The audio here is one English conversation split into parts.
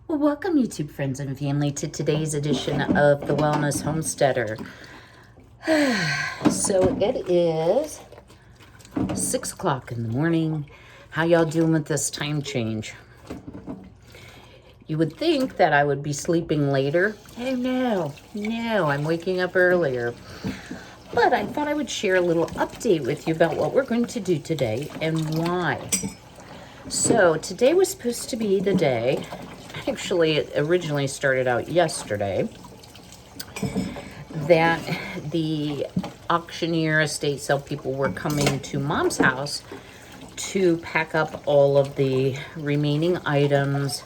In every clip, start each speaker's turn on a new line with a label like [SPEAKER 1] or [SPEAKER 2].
[SPEAKER 1] Well, welcome, YouTube friends and family, to today's edition of the Wellness Homesteader. So it is 6 o'clock in the morning. How y'all doing with this time change? You would think that I would be sleeping later. Oh, no, I'm waking up earlier. But I thought I would share a little update with you about what we're going to do today and why. So today was supposed to be the day. Actually, it originally started out yesterday, that the auctioneer estate sale people were coming to Mom's house to pack up all of the remaining items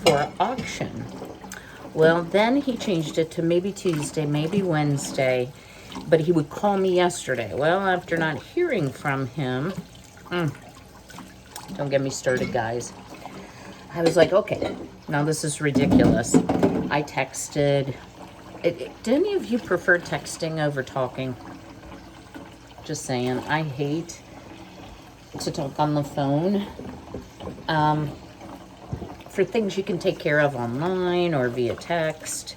[SPEAKER 1] for auction. Well, then he changed it to maybe Tuesday, maybe Wednesday, but he would call me yesterday. Well, after not hearing from him, don't get me started, guys. I was like, okay, now this is ridiculous. I texted. Do any of you prefer texting over talking? Just saying, I hate to talk on the phone. For things you can take care of online or via text.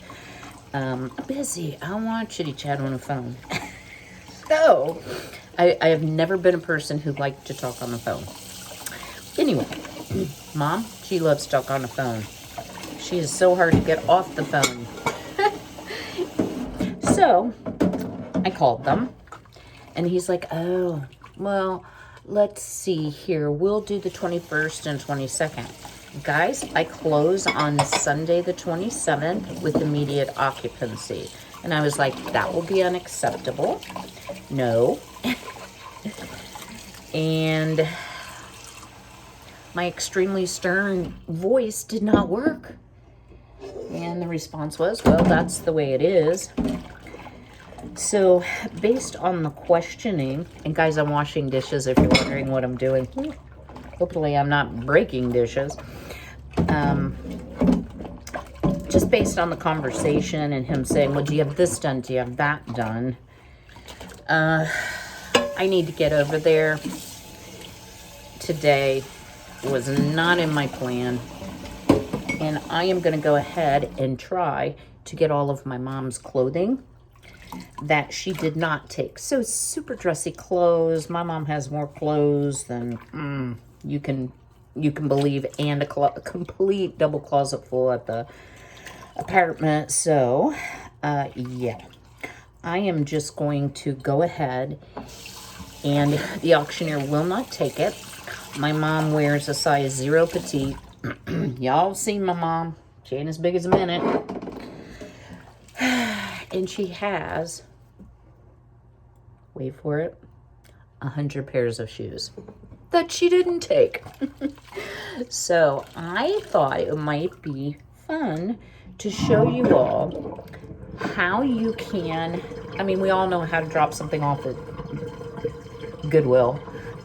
[SPEAKER 1] Busy, I want chitty chat on the phone. So, I have never been a person who liked to talk on the phone. Anyway, Mom, she loves to talk on the phone. She is so hard to get off the phone. So, I called them, and he's like, oh, well, let's see here. We'll do the 21st and 22nd. Guys, I close on Sunday the 27th with immediate occupancy. And I was like, that will be unacceptable. No. And my extremely stern voice did not work. And the response was, well, that's the way it is. So based on the questioning, and guys, I'm washing dishes if you're wondering what I'm doing. Hopefully I'm not breaking dishes. Just based on the conversation and him saying, well, do you have this done? Do you have that done? I need to get over there today. It was not in my plan. And I am going to go ahead and try to get all of my mom's clothing that she did not take. So super dressy clothes. My mom has more clothes than you can believe, and a complete double closet full at the apartment. So yeah, I am just going to go ahead, and the auctioneer will not take it. My mom wears a size 0 petite. Y'all seen my mom. She ain't as big as a minute. And she has, wait for it, 100 pairs of shoes that she didn't take. So I thought it might be fun to show you all how you can, I mean, we all know how to drop something off at Goodwill,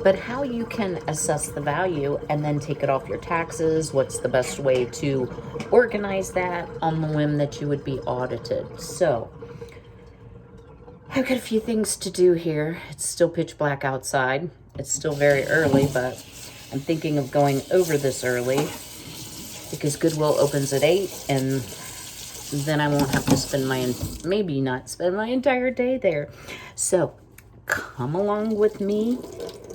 [SPEAKER 1] but how you can assess the value and then take it off your taxes. What's the best way to organize that on the whim that you would be audited? So I've got a few things to do here. It's still pitch black outside. It's still very early, but I'm thinking of going over this early because Goodwill opens at 8, and then I won't have to spend maybe not spend my entire day there. So come along with me.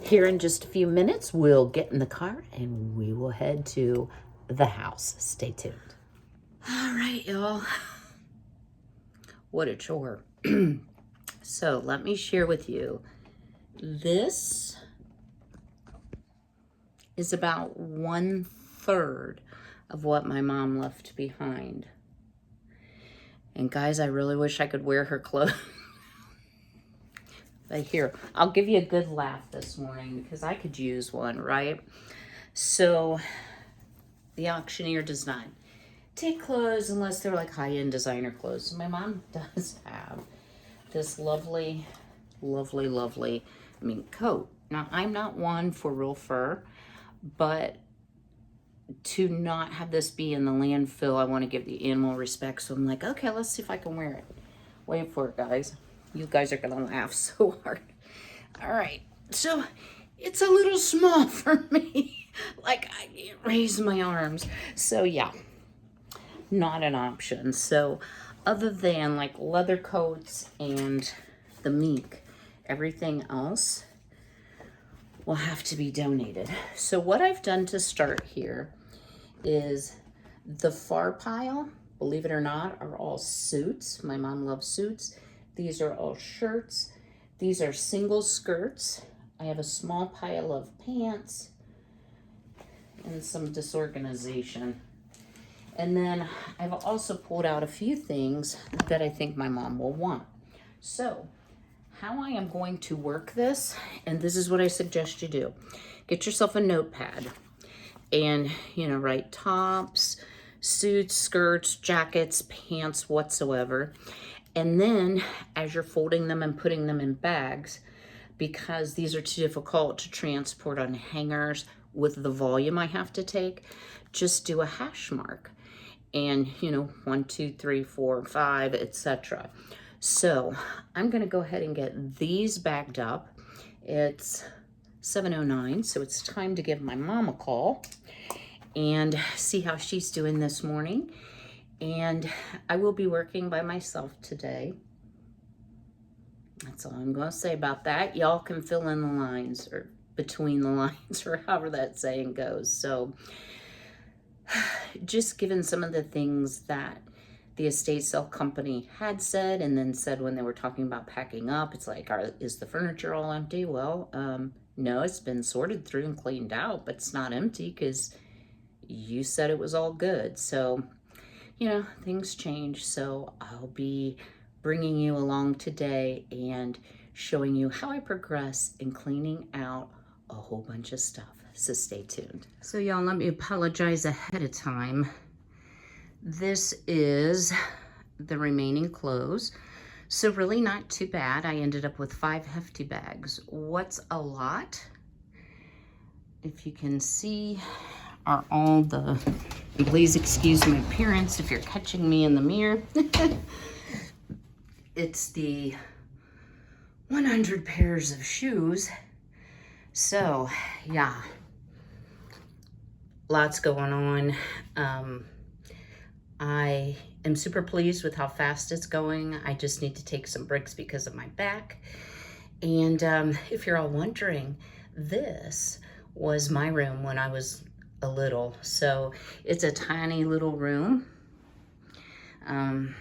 [SPEAKER 1] Here in just a few minutes, we'll get in the car and we will head to the house. Stay tuned. All right, y'all. What a chore. So let me share with you. This is about 1/3 of what my mom left behind. And guys, I really wish I could wear her clothes. But here, I'll give you a good laugh this morning because I could use one, right? So the auctioneer does not take clothes unless they're like high-end designer clothes. My mom does have this lovely, coat. Now, I'm not one for real fur, but to not have this be in the landfill, I want to give the animal respect. So I'm like, okay, let's see if I can wear it. Wait for it, guys. You guys are gonna laugh so hard. All right, so it's a little small for me. Like, I can't raise my arms. So yeah, not an option. So other than like leather coats and the mink, everything else will have to be donated. So what I've done to start here is the far pile, believe it or not, are all suits. My mom loves suits. These are all shirts. These are single skirts. I have a small pile of pants and some disorganization. And then I've also pulled out a few things that I think my mom will want. So how I am going to work this, and this is what I suggest you do. Get yourself a notepad and, write tops, suits, skirts, jackets, pants, whatsoever. And then as you're folding them and putting them in bags, because these are too difficult to transport on hangers with the volume I have to take, just do a hash mark. And 1, 2, 3, 4, 5, etc. So I'm going to go ahead and get these bagged up. It's 7:09, so it's time to give my mom a call and see how she's doing this morning. And I will be working by myself today. That's all I'm going to say about that. Y'all can fill in the lines, or between the lines, or however that saying goes. So just given some of the things that the estate sale company had said, and then said when they were talking about packing up, it's like, is the furniture all empty? Well, no, it's been sorted through and cleaned out, but it's not empty because you said it was all good. So, things change. So I'll be bringing you along today and showing you how I progress in cleaning out a whole bunch of stuff. So stay tuned. So y'all, let me apologize ahead of time. This is the remaining clothes. So really not too bad. I ended up with 5 hefty bags. What's a lot, if you can see, are all the, and please excuse my appearance if you're catching me in the mirror. It's the 100 pairs of shoes. So yeah, lots going on. I am super pleased with how fast it's going. I just need to take some breaks because of my back. And if you're all wondering, this was my room when I was a little. So it's a tiny little room. And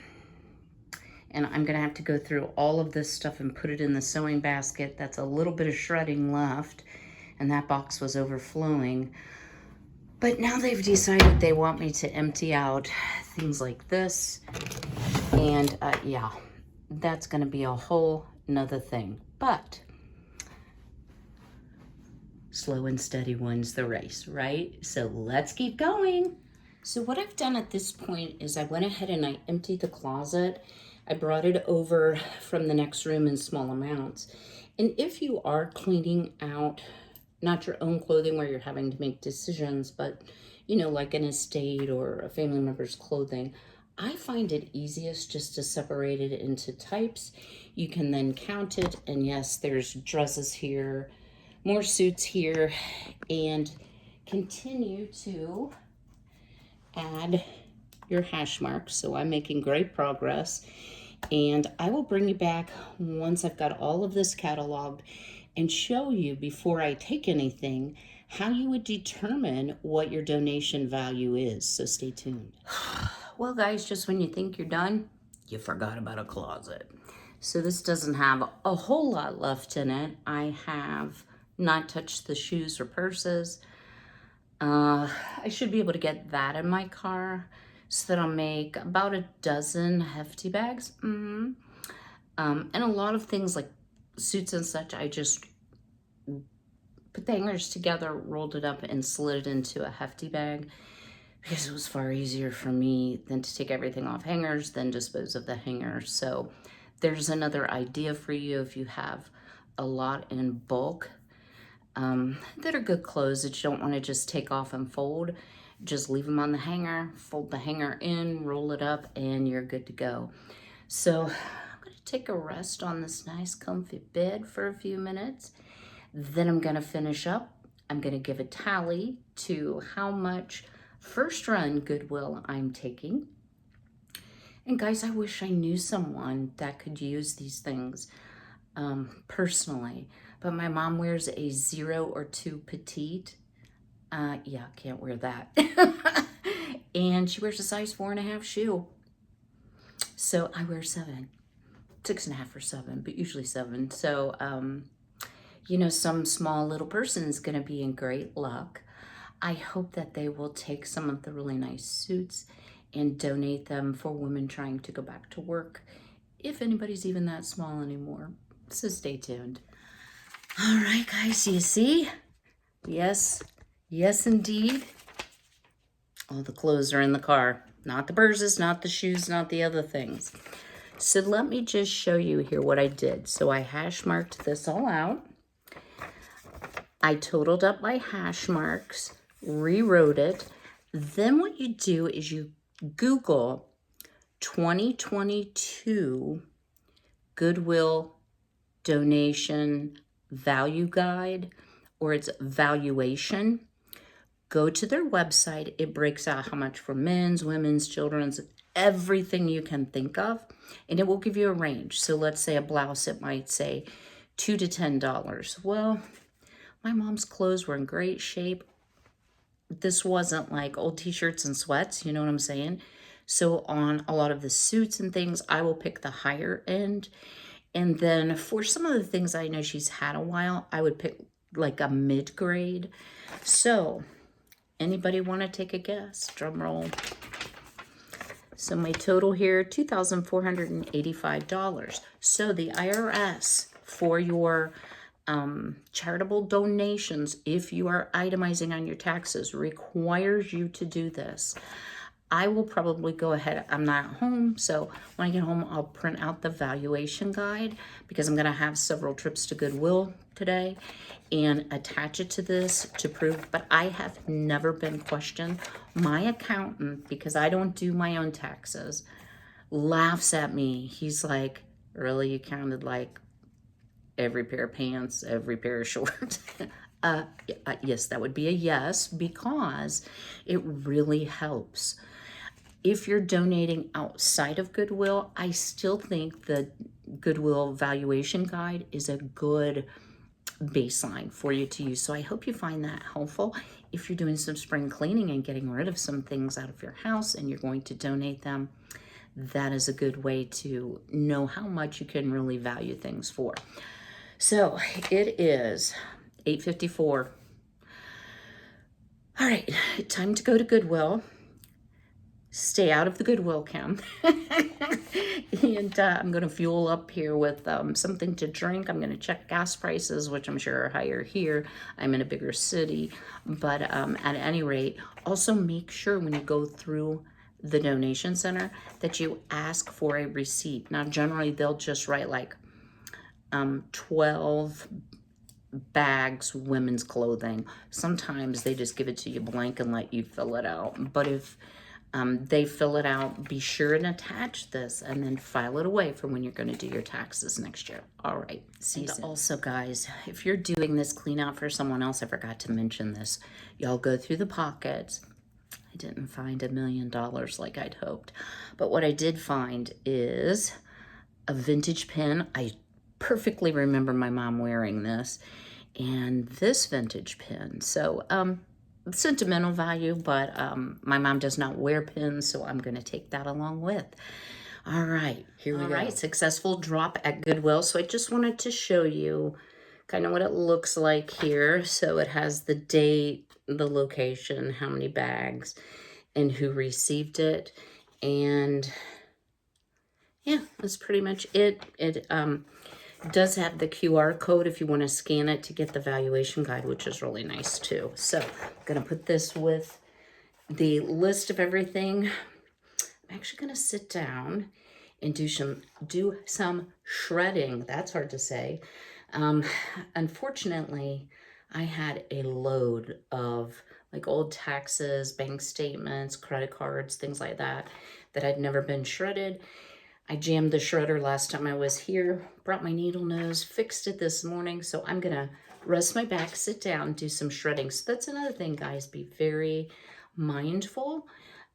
[SPEAKER 1] I'm gonna have to go through all of this stuff and put it in the sewing basket. That's a little bit of shredding left, and that box was overflowing. But now they've decided they want me to empty out things like this. And yeah, that's gonna be a whole nother thing. But slow and steady wins the race, right? So let's keep going. So what I've done at this point is I went ahead and I emptied the closet. I brought it over from the next room in small amounts. And if you are cleaning out, not your own clothing where you're having to make decisions, but like an estate or a family member's clothing, I find it easiest just to separate it into types. You can then count it, and yes, there's dresses here, more suits here, and continue to add your hash marks. So I'm making great progress, and I will bring you back once I've got all of this cataloged and show you, before I take anything, how you would determine what your donation value is. So stay tuned. Well guys, just when you think you're done, you forgot about a closet. So this doesn't have a whole lot left in it. I have not touched the shoes or purses. I should be able to get that in my car, so that I'll make about a dozen hefty bags. And a lot of things like suits and such, I just put the hangers together, rolled it up, and slid it into a hefty bag, because it was far easier for me than to take everything off hangers, then dispose of the hangers. So there's another idea for you if you have a lot in bulk that are good clothes that you don't want to just take off and fold. Just leave them on the hanger, fold the hanger in, roll it up, and you're good to go. So I'm going to take a rest on this nice comfy bed for a few minutes. Then I'm going to finish up. I'm going to give a tally to how much first run Goodwill I'm taking. And guys, I wish I knew someone that could use these things personally. But my mom wears a 0 or 2 petite. Yeah, can't wear that. And she wears a size 4.5 shoe. So I wear 7. 6.5 or 7, but usually 7. So, you know, some small little person is going to be in great luck. I hope that they will take some of the really nice suits and donate them for women trying to go back to work, if anybody's even that small anymore. So stay tuned. All right, guys, you see? Yes, yes, indeed. All the clothes are in the car. Not the purses, not the shoes, not the other things. So let me just show you here what I did. So I hash marked this all out. I totaled up my hash marks, rewrote it. Then what you do is you Google 2022 Goodwill donation value guide, or its valuation. Go to their website. It breaks out how much for men's, women's, children's, everything you can think of, and it will give you a range. So let's say a blouse, it might say $2 to $10. Well, my mom's clothes were in great shape. This wasn't like old t-shirts and sweats, you know what I'm saying? So on a lot of the suits and things, I will pick the higher end. And then for some of the things I know she's had a while, I would pick like a mid-grade. So anybody want to take a guess? Drum roll. So my total here, $2,485. So the IRS for your charitable donations, if you are itemizing on your taxes, requires you to do this. I will probably go ahead. I'm not home, so when I get home, I'll print out the valuation guide because I'm going to have several trips to Goodwill today and attach it to this to prove. But I have never been questioned. My accountant, because I don't do my own taxes, laughs at me. He's like, really? You counted like every pair of pants, every pair of shorts? Yes, that would be a yes, because it really helps. If you're donating outside of Goodwill, I still think the Goodwill valuation guide is a good baseline for you to use. So I hope you find that helpful. If you're doing some spring cleaning and getting rid of some things out of your house and you're going to donate them, that is a good way to know how much you can really value things for. So it is 8:54. All right, time to go to Goodwill. Stay out of the Goodwill camp. And I'm going to fuel up here with something to drink. I'm going to check gas prices, which I'm sure are higher here. I'm in a bigger city. But at any rate, also make sure when you go through the donation center that you ask for a receipt. Now, generally, they'll just write like 12 bags women's clothing. Sometimes they just give it to you blank and let you fill it out. But if they fill it out, be sure and attach this and then file it away for when you're going to do your taxes next year. All right, see you soon. Also, guys, if you're doing this clean out for someone else, I forgot to mention this. Y'all go through the pockets. I didn't find $1 million like I'd hoped. But what I did find is a vintage pin. I perfectly remember my mom wearing this. And this vintage pin. So, sentimental value, but my mom does not wear pins, so I'm going to take that along with. All right, here we go. All right, successful drop at Goodwill. So I just wanted to show you kind of what it looks like here. So it has the date, the location, how many bags, and who received it. And yeah, that's pretty much it. It does have the QR code if you want to scan it to get the valuation guide, which is really nice too. So I'm going to put this with the list of everything. I'm actually going to sit down and do some shredding. That's hard to say. Unfortunately, I had a load of like old taxes, bank statements, credit cards, things like that had never been shredded. I jammed the shredder last time I was here, brought my needle nose, fixed it this morning. So I'm going to rest my back, sit down, do some shredding. So that's another thing, guys. Be very mindful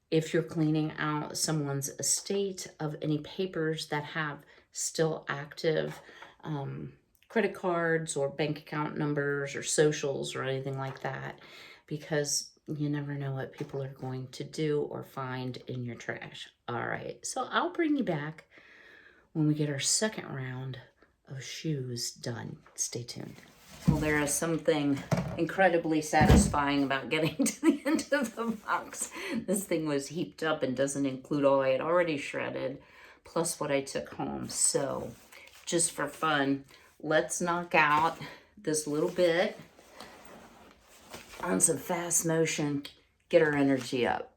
[SPEAKER 1] if you're cleaning out someone's estate of any papers that have still active credit cards or bank account numbers or socials or anything like that, because you never know what people are going to do or find in your trash. All right, so I'll bring you back when we get our second round of shoes done. Stay tuned. Well, there is something incredibly satisfying about getting to the end of the box. This thing was heaped up and doesn't include all I had already shredded, plus what I took home. So, just for fun, let's knock out this little bit on some fast motion, get our energy up.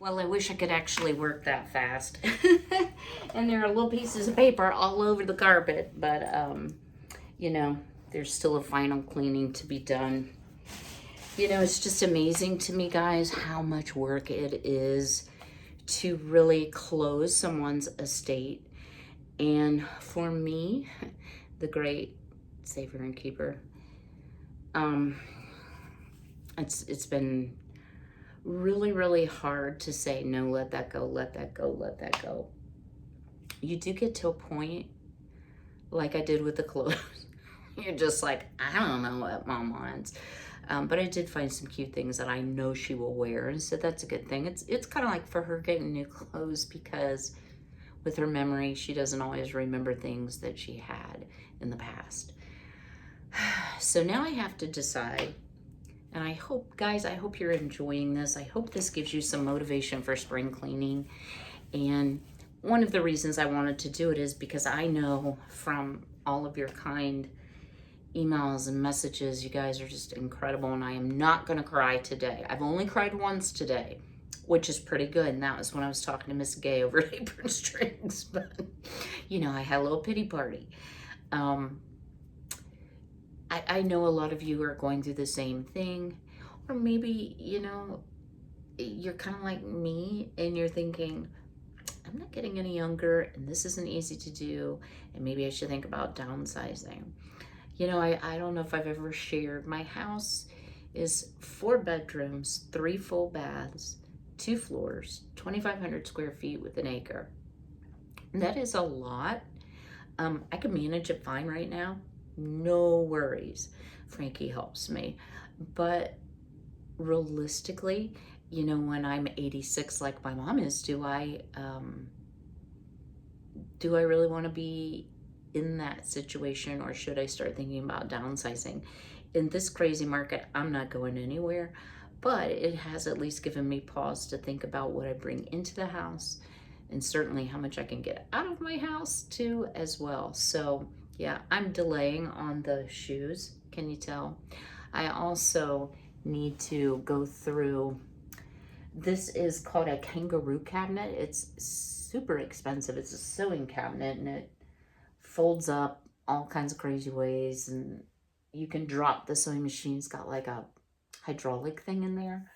[SPEAKER 1] Well, I wish I could actually work that fast. And there are little pieces of paper all over the carpet, but you know, there's still a final cleaning to be done. You know, it's just amazing to me, guys, how much work it is to really close someone's estate. And for me, the great saver and keeper, it's been really, really hard to say, no, let that go, let that go, let that go. You do get to a point, like I did with the clothes. You're just like, I don't know what mom wants. But I did find some cute things that I know she will wear, and so that's a good thing. It's kind of like for her getting new clothes, because with her memory, she doesn't always remember things that she had in the past. So now I have to decide, and I hope, guys, I hope you're enjoying this. I hope this gives you some motivation for spring cleaning. And one of the reasons I wanted to do it is because I know from all of your kind emails and messages, you guys are just incredible, and I am not going to cry today. I've only cried once today, which is pretty good, and that was when I was talking to Miss Gay over at Apron Strings. But, you know, I had a little pity party. I know a lot of you are going through the same thing, or maybe, you know, you're kind of like me and you're thinking, I'm not getting any younger and this isn't easy to do, and maybe I should think about downsizing. You know, I don't know if I've ever shared. My house is 4 bedrooms, 3 full baths, 2 floors, 2,500 square feet with an acre. That is a lot. I can manage it fine right now. No worries. Frankie helps me. But realistically, you know, when I'm 86 like my mom is, do I really want to be in that situation, or should I start thinking about downsizing? In this crazy market, I'm not going anywhere, but it has at least given me pause to think about what I bring into the house, and certainly how much I can get out of my house too as well. So yeah, I'm delaying on the shoes. Can you tell? I also need to go through, this is called a kangaroo cabinet. It's super expensive. It's a sewing cabinet, and it folds up all kinds of crazy ways, and you can drop the sewing machine. It's got like a hydraulic thing in there.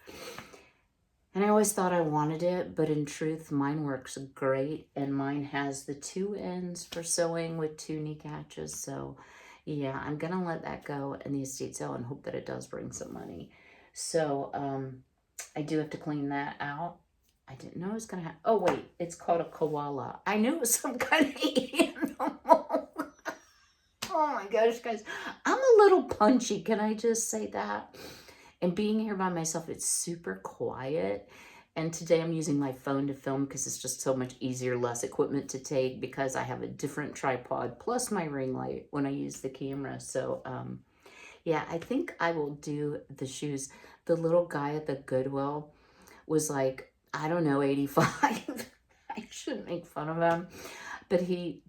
[SPEAKER 1] And I always thought I wanted it, but in truth, mine works great, and mine has the 2 ends for sewing with 2 knee catches. So yeah, I'm gonna let that go in the estate sale and hope that it does bring some money. So I do have to clean that out. I didn't know it was gonna have, oh wait, it's called a koala. I knew it was some kind of animal. Oh my gosh, guys, I'm a little punchy, can I just say that? And being here by myself, it's super quiet. And today I'm using my phone to film because it's just so much easier, less equipment to take, because I have a different tripod plus my ring light when I use the camera. So yeah, I think I will do the shoes. The little guy at the Goodwill was like, I don't know, 85. I shouldn't make fun of him, but he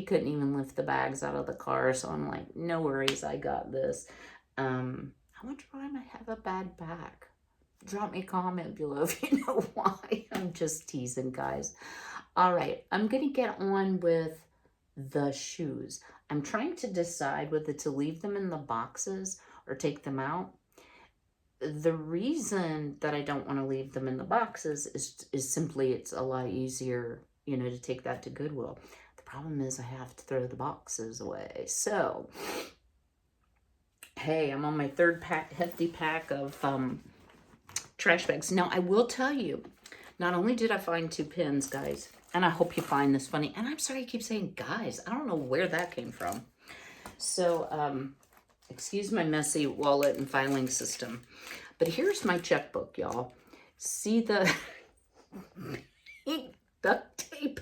[SPEAKER 1] couldn't even lift the bags out of the car. So I'm like, no worries, I got this. I wonder why I might have a bad back. Drop me a comment below if you know why. I'm just teasing, guys. All right, I'm gonna get on with the shoes. I'm trying to decide whether to leave them in the boxes or take them out. the reason that I don't want to leave them in the boxes is simply it's a lot easier, you know, to take that to Goodwill. The problem is I have to throw the boxes away. So, hey, I'm on my third hefty pack of trash bags. Now, I will tell you, not only did I find 2 pins, guys, and I hope you find this funny. And I'm sorry I keep saying guys. I don't know where that came from. So, excuse my messy wallet and filing system. But here's my checkbook, y'all. See the duct tape?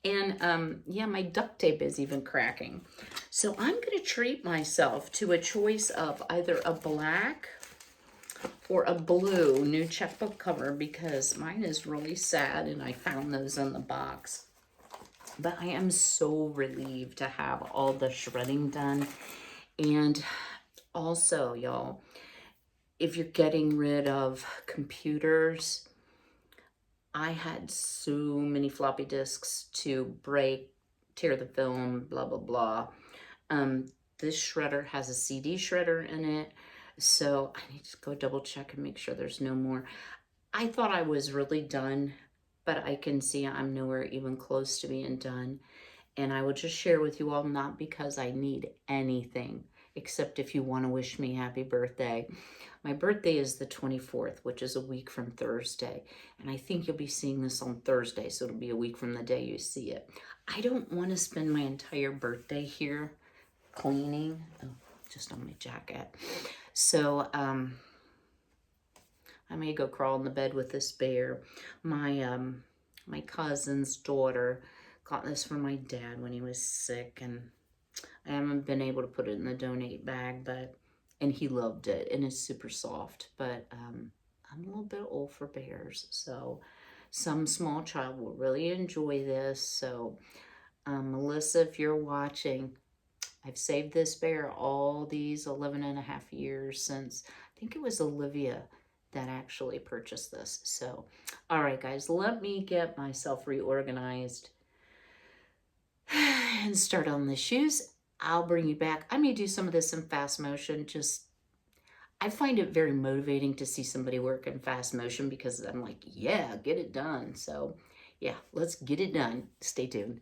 [SPEAKER 1] And yeah, my duct tape is even cracking. So I'm going to treat myself to a choice of either a black or a blue new checkbook cover because mine is really sad and I found those in the box. But I am so relieved to have all the shredding done. And also, y'all, if you're getting rid of computers, I had so many floppy disks to break, tear the film, blah, blah, blah. This shredder has a CD shredder in it, so I need to go double check and make sure there's no more. I thought I was really done, but I can see I'm nowhere even close to being done. And I will just share with you all, not because I need anything, except if you want to wish me happy birthday. My birthday is the 24th, which is a week from Thursday. And I think you'll be seeing this on Thursday, so it'll be a week from the day you see it. I don't want to spend my entire birthday here cleaning. Oh, just on my jacket. So, I may go crawl in the bed with this bear. My cousin's daughter got this from my dad when he was sick, and I haven't been able to put it in the donate bag, and he loved it, and it's super soft, but I'm a little bit old for bears, so some small child will really enjoy this. So Melissa, if you're watching, I've saved this bear all these 11 and a half years since, I think it was Olivia that actually purchased this. So, all right, guys, let me get myself reorganized and start on the shoes. I'll bring you back. I may do some of this in fast motion. I find it very motivating to see somebody work in fast motion because I'm like, yeah, get it done. So, yeah, let's get it done. Stay tuned.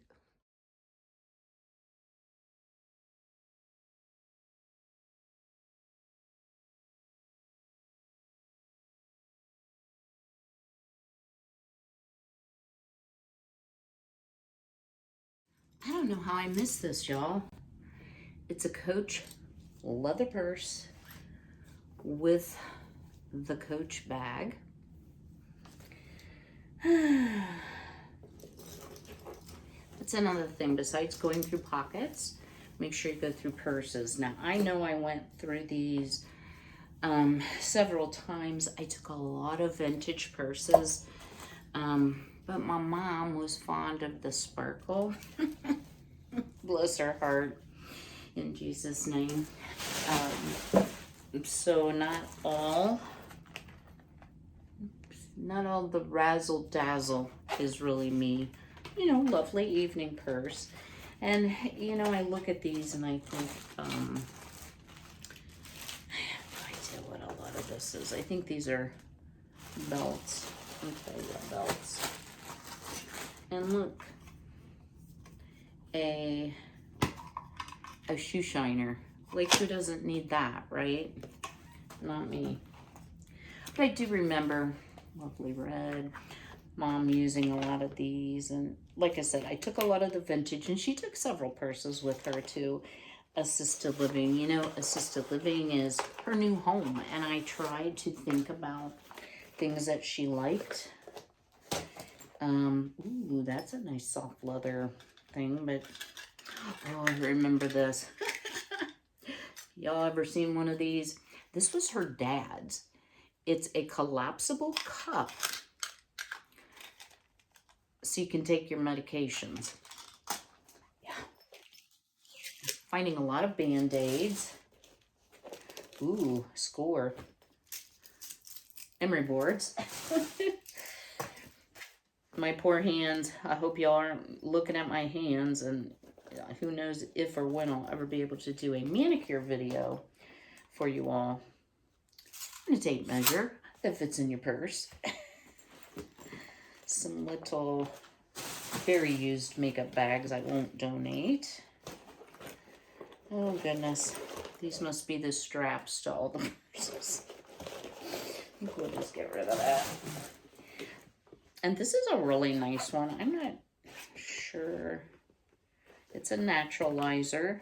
[SPEAKER 1] I don't know how I missed this, y'all. It's a Coach leather purse with the Coach bag. That's another thing. Besides going through pockets, make sure you go through purses. Now, I know I went through these several times. I took a lot of vintage purses, but my mom was fond of the sparkle. Bless her heart, in Jesus' name. So not all the razzle dazzle is really me. You know, lovely evening purse. And, you know, I look at these and I think, I have no idea what a lot of this is. I think these are belts. Okay, yeah, belts. And look, a shoe shiner. Like, who doesn't need that, right? Not me. But I do remember, lovely red, Mom using a lot of these. And like I said, I took a lot of the vintage, and she took several purses with her to assisted living. You know, assisted living is her new home, and I tried to think about things that she liked. Ooh, that's a nice soft leather thing, but oh, I remember this. Y'all ever seen one of these? This was her dad's. It's a collapsible cup so you can take your medications. Yeah. Finding a lot of Band-Aids. Ooh, score. Emery boards. My poor hands. I hope y'all aren't looking at my hands, and who knows if or when I'll ever be able to do a manicure video for you all. and a tape measure that fits in your purse. Some little very used makeup bags I won't donate. Oh goodness, these must be the straps to all the purses. I think we'll just get rid of that. And this is a really nice one. I'm not sure. It's a naturalizer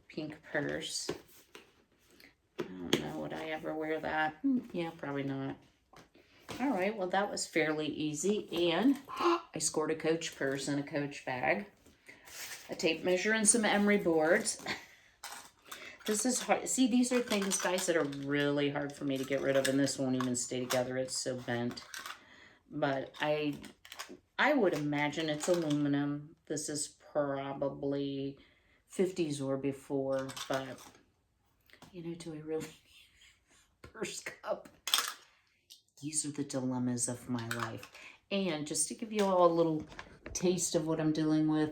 [SPEAKER 1] pink purse. I don't know, would I ever wear that? Yeah, probably not. All right, well that was fairly easy. And I scored a Coach purse and a Coach bag, a tape measure and some emery boards. This is hard. See, these are things, guys, that are really hard for me to get rid of, and this won't even stay together. It's so bent. But I would imagine it's aluminum. This is probably 50s or before, but, you know, do I really need a purse cup? These are the dilemmas of my life. And just to give you all a little taste of what I'm dealing with,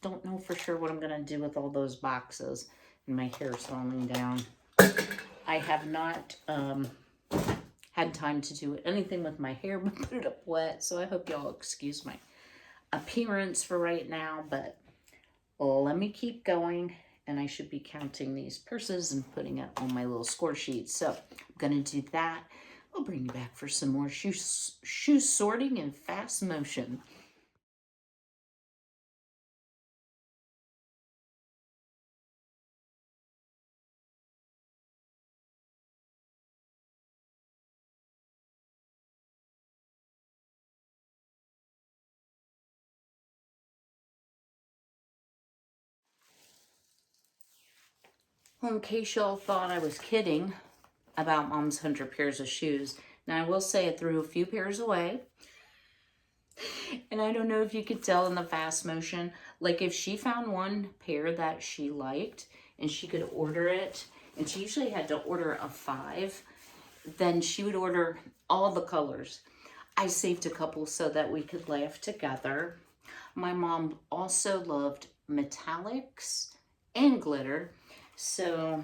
[SPEAKER 1] don't know for sure what I'm going to do with all those boxes, and my hair's falling down. I have not had time to do anything with my hair but put it up wet, so I hope y'all excuse my appearance for right now, but let me keep going, and I should be counting these purses and putting it on my little score sheet. So I'm going to do that. I'll bring you back for some more shoe sorting in fast motion. Well, in case y'all thought I was kidding about Mom's 100 pairs of shoes, now I will say I threw a few pairs away. And I don't know if you could tell in the fast motion, like if she found one pair that she liked and she could order it, and she usually had to order a 5, then she would order all the colors. I saved a couple so that we could laugh together. My mom also loved metallics and glitter. So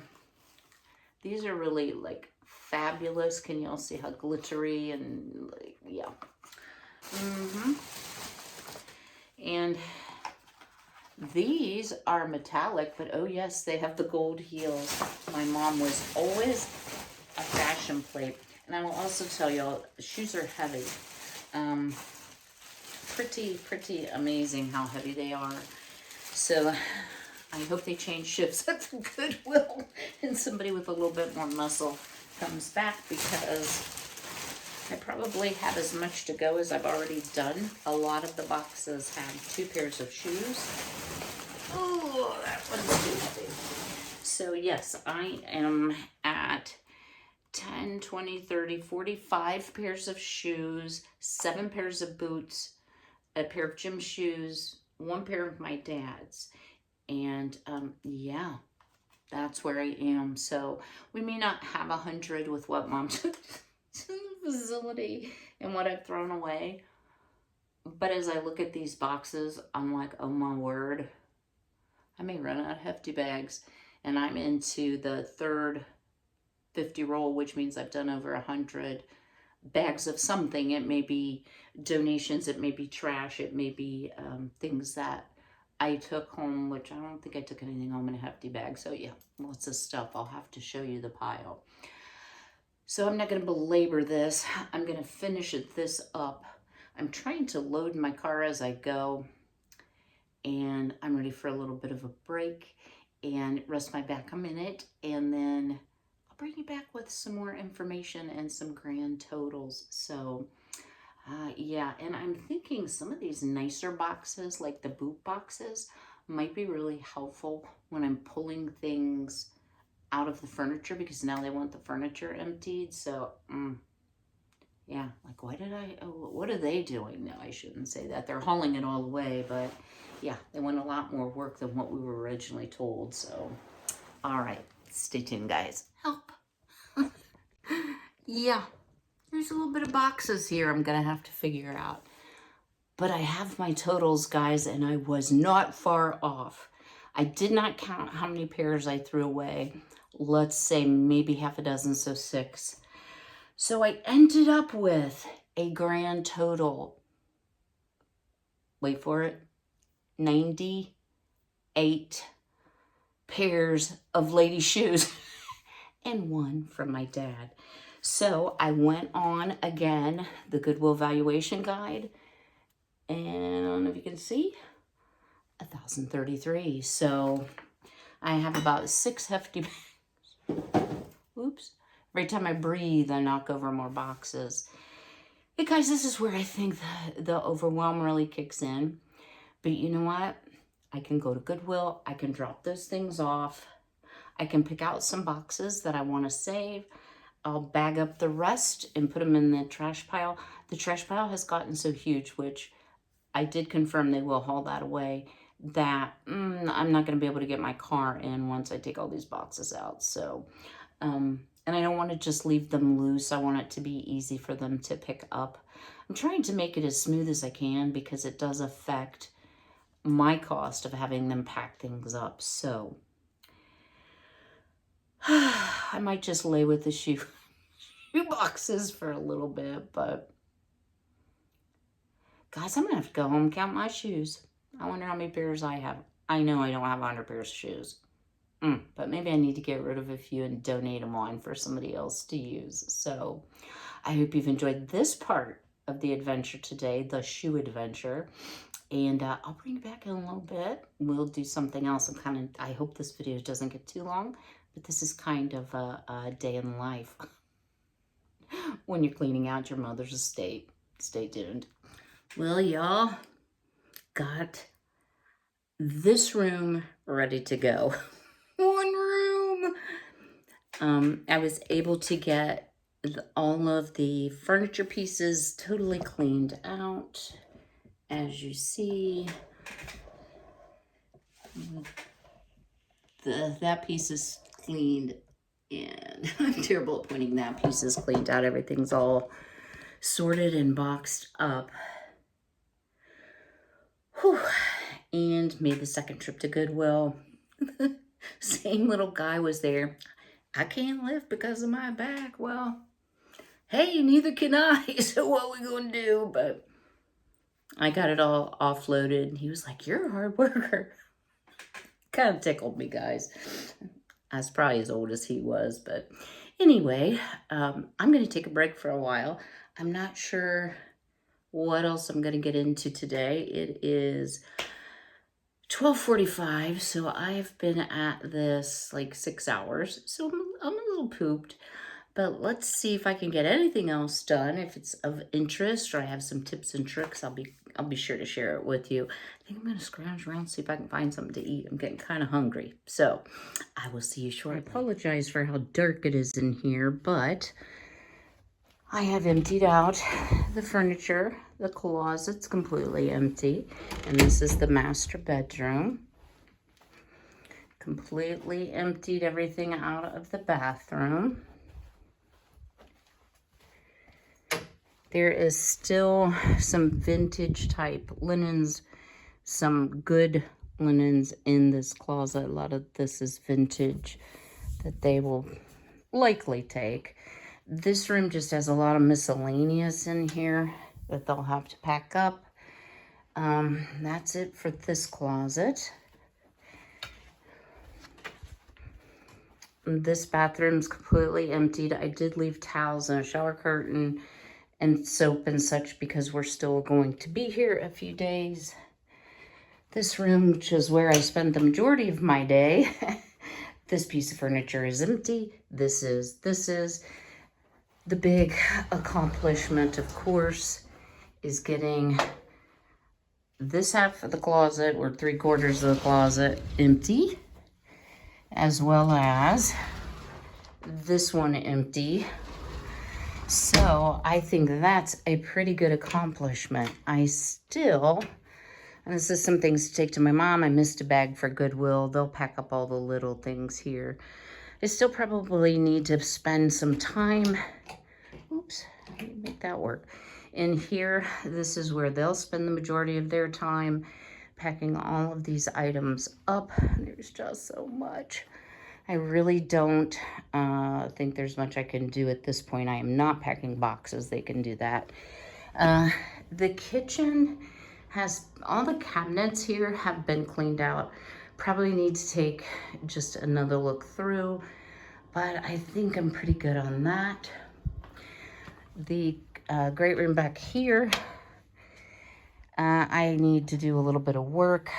[SPEAKER 1] these are really like fabulous. Can y'all see how glittery and like, yeah. And these are metallic, but oh yes, they have the gold heels. My mom was always a fashion plate. And I will also tell y'all, shoes are heavy. Pretty amazing how heavy they are. So I hope they change shifts at the Goodwill and somebody with a little bit more muscle comes back, because I probably have as much to go as I've already done. A lot of the boxes have 2 pairs of shoes. Oh, that one's too heavy. So yes, I am at 10, 20, 30, 45 pairs of shoes, 7 pairs of boots, a pair of gym shoes, 1 pair of my dad's. And yeah, that's where I am. So we may not have 100 with what Mom took to the facility and what I've thrown away. But as I look at these boxes, I'm like, oh my word, I may run out of hefty bags. And I'm into the 3rd 50 roll, which means I've done over 100 bags of something. It may be donations, it may be trash, it may be things that I took home, which I don't think I took anything home in a hefty bag. So yeah, lots of stuff. I'll have to show you the pile. So I'm not going to belabor this. I'm going to finish this up. I'm trying to load my car as I go, and I'm ready for a little bit of a break and rest my back a minute, and then I'll bring you back with some more information and some grand totals. So yeah, and I'm thinking some of these nicer boxes, like the boot boxes, might be really helpful when I'm pulling things out of the furniture, because now they want the furniture emptied. So yeah, like what are they doing? No, I shouldn't say that. They're hauling it all away, but yeah, they want a lot more work than what we were originally told. So all right, stay tuned, guys. Help. Yeah, there's a little bit of boxes here I'm gonna have to figure out, but I have my totals, guys, and I was not far off. I did not count how many pairs I threw away. Let's say maybe half a dozen, so 6. So I ended up with a grand total, wait for it, 98 pairs of lady shoes and 1 from my dad. So I went on again, the Goodwill valuation guide, and I don't know if you can see, 1,033. So I have about 6 hefty bags. Oops. Every time I breathe, I knock over more boxes. Hey guys, this is where I think the overwhelm really kicks in. But you know what? I can go to Goodwill. I can drop those things off. I can pick out some boxes that I want to save. I'll bag up the rest and put them in the trash pile. The trash pile has gotten so huge, which I did confirm they will haul that away, that I'm not going to be able to get my car in once I take all these boxes out. So, and I don't want to just leave them loose. I want it to be easy for them to pick up. I'm trying to make it as smooth as I can because it does affect my cost of having them pack things up. So I might just lay with the shoe boxes for a little bit, but guys, I'm gonna have to go home and count my shoes. I wonder how many pairs I have. I know I don't have 100 pairs of shoes, but maybe I need to get rid of a few and donate them on for somebody else to use. So I hope you've enjoyed this part of the adventure today, the shoe adventure. And I'll bring you back in a little bit. We'll do something else. I hope this video doesn't get too long, but this is kind of a day in life when you're cleaning out your mother's estate. Stay tuned. Well, y'all got this room ready to go. One room. I was able to get all of the furniture pieces totally cleaned out. As you see, that piece is cleaned, and I'm terrible at pointing. That piece is cleaned out. Everything's all sorted and boxed up. Whew. And made the second trip to Goodwill. Same little guy was there. I can't lift because of my back. Well, hey, neither can I. So what we gonna do? But I got it all offloaded. He was like, "You're a hard worker." Kind of tickled me, guys. I was probably as old as he was. But anyway, I'm going to take a break for a while. I'm not sure what else I'm going to get into today. It is 12:45, so I've been at this like 6 hours. So I'm a little pooped. But let's see if I can get anything else done. If it's of interest or I have some tips and tricks, I'll be sure to share it with you. I think I'm going to scrounge around, see if I can find something to eat. I'm getting kind of hungry. So I will see you shortly. I apologize for how dark it is in here, but I have emptied out the furniture. The closet's completely empty. And this is the master bedroom. Completely emptied everything out of the bathroom. There is still some vintage type linens, some good linens in this closet. A lot of this is vintage that they will likely take. This room just has a lot of miscellaneous in here that they'll have to pack up. That's it for this closet. This bathroom's completely emptied. I did leave towels and a shower curtain and soap and such because we're still going to be here a few days. This room, which is where I spend the majority of my day, this piece of furniture is empty. This is the big accomplishment, of course, is getting this half of the closet, or 3/4 of the closet, empty, as well as this one empty. So I think that's a pretty good accomplishment. I still, and this is some things to take to my mom. I missed a bag for Goodwill. They'll pack up all the little things here. I still probably need to spend some time. Oops, let me make that work. In here, this is where they'll spend the majority of their time packing all of these items up. There's just so much. I really don't think there's much I can do at this point. I am not packing boxes. They can do that. The kitchen has, all the cabinets here have been cleaned out. Probably need to take just another look through, but I think I'm pretty good on that. The great room back here, I need to do a little bit of work.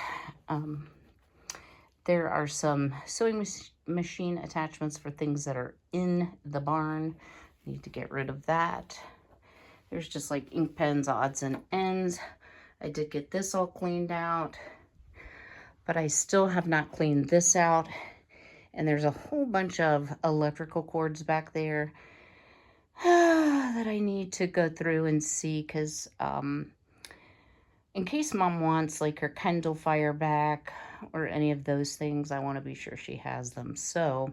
[SPEAKER 1] There are some sewing machine attachments for things that are in the barn. Need to get rid of that. There's just like ink pens, odds and ends. I did get this all cleaned out, but I still have not cleaned this out. And there's a whole bunch of electrical cords back there that I need to go through and see, because in case Mom wants like her Kindle Fire back or any of those things, I want to be sure she has them. So,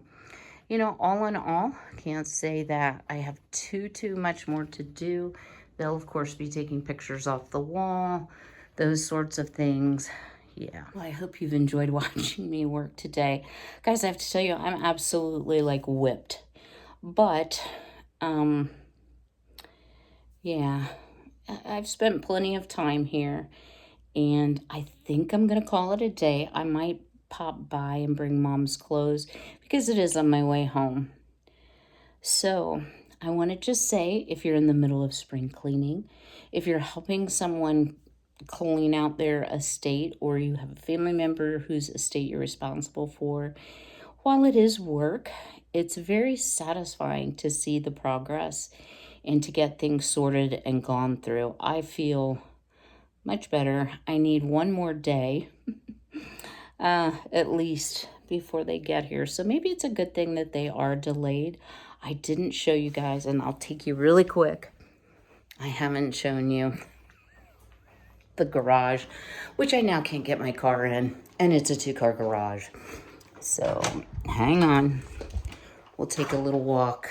[SPEAKER 1] you know, all in all, can't say that I have too much more to do. They'll, of course, be taking pictures off the wall, those sorts of things. Yeah. Well, I hope you've enjoyed watching me work today. Guys, I have to tell you, I'm absolutely like whipped. But, yeah, I've spent plenty of time here, and I think I'm going to call it a day. I might pop by and bring Mom's clothes because it is on my way home. So I want to just say, if you're in the middle of spring cleaning, if you're helping someone clean out their estate, or you have a family member whose estate you're responsible for, while it is work, it's very satisfying to see the progress and to get things sorted and gone through. I feel much better. I need one more day, at least, before they get here. So maybe it's a good thing that they are delayed. I didn't show you guys, and I'll take you really quick. I haven't shown you the garage, which I now can't get my car in, and it's a 2-car garage. So hang on. We'll take a little walk.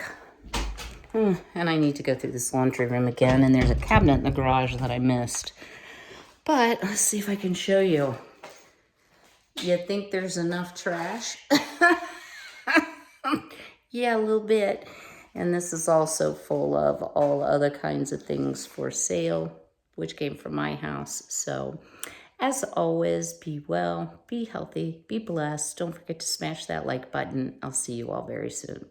[SPEAKER 1] And I need to go through this laundry room again, and there's a cabinet in the garage that I missed. But let's see if I can show you. You think there's enough trash? Yeah, a little bit. And this is also full of all other kinds of things for sale, which came from my house. So as always, be well, be healthy, be blessed. Don't forget to smash that like button. I'll see you all very soon.